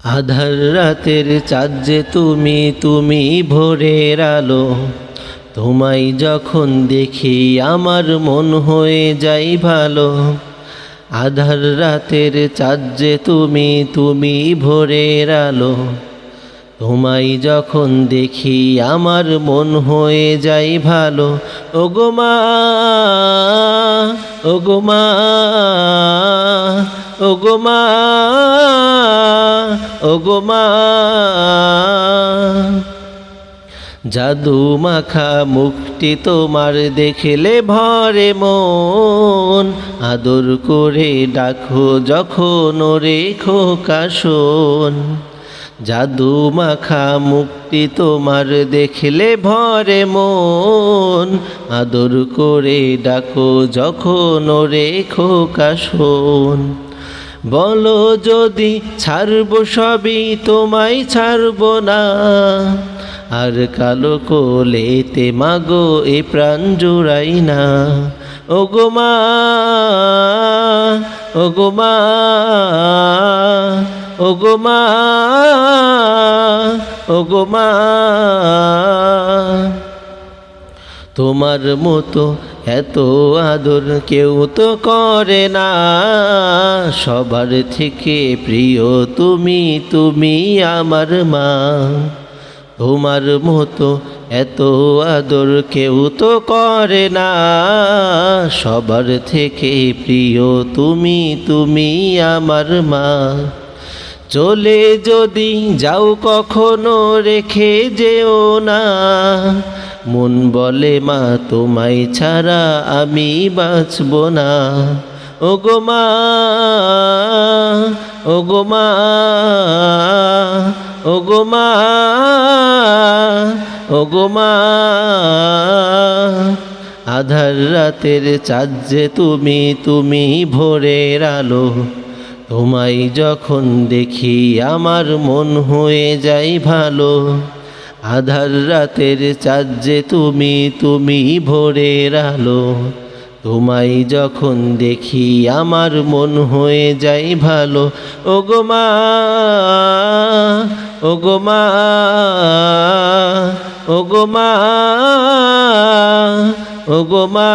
আধার রাতের চাঁদ যে তুমি, তুমি ভোরের আলো। তোমায় যখন দেখি আমার মন হয়ে যায় ভালো। আধার রাতের চাঁদ যে তুমি, তুমি ভোরের আলো। তোমায় যখন দেখি আমার মন হয়ে যায় ভালো। ওগো মা, ওগো মা, ওগো মা, ওগো মা। জাদু মাখা মুখটি তোমার দেখলে ভরে মন। আদর করে ডাকো যখন ওরে খোকা শোন। জাদু মাখা মুখটি তোমার দেখলে ভরে মন। আদর করে ডাকো যখন ওরে খোকা শোন। বলো যদি ছাড়বো সবই, তোমায় ছাড়বো না। আর কালো কোলেতে মাগো এ প্রাণ জুড়াই না। ওগো মা, ওগো মা, ওগো মা, ওগো মা। তোমার মতো এত আদর কেউ তো করে না। সবার থেকে প্রিয় তুমি, তুমি আমার মা। তোমার মতো এত আদর কেউ তো করে না। সবার থেকে প্রিয় তুমি, তুমি আমার মা। চলে যদি যাও কখনো রেখে যেও না। মন বলে মা তোমায় ছাড়া আমি বাঁচব না। ওগো মা, ওগো মা, ওগো মা, ওগো মা। আধার রাতের চাঁদ যে তুমি, তুমি ভোরের আলো। তোমায় যখন দেখি আমার মন হয়ে যায় ভালো। আধার রাতের চাঁদ যে তুমি, তুমি ভোরের আলো। তোমায় যখন দেখি আমার মন হয়ে যায় ভালো। ওগো মা, ওগো মা, ওগো মা, ওগো মা।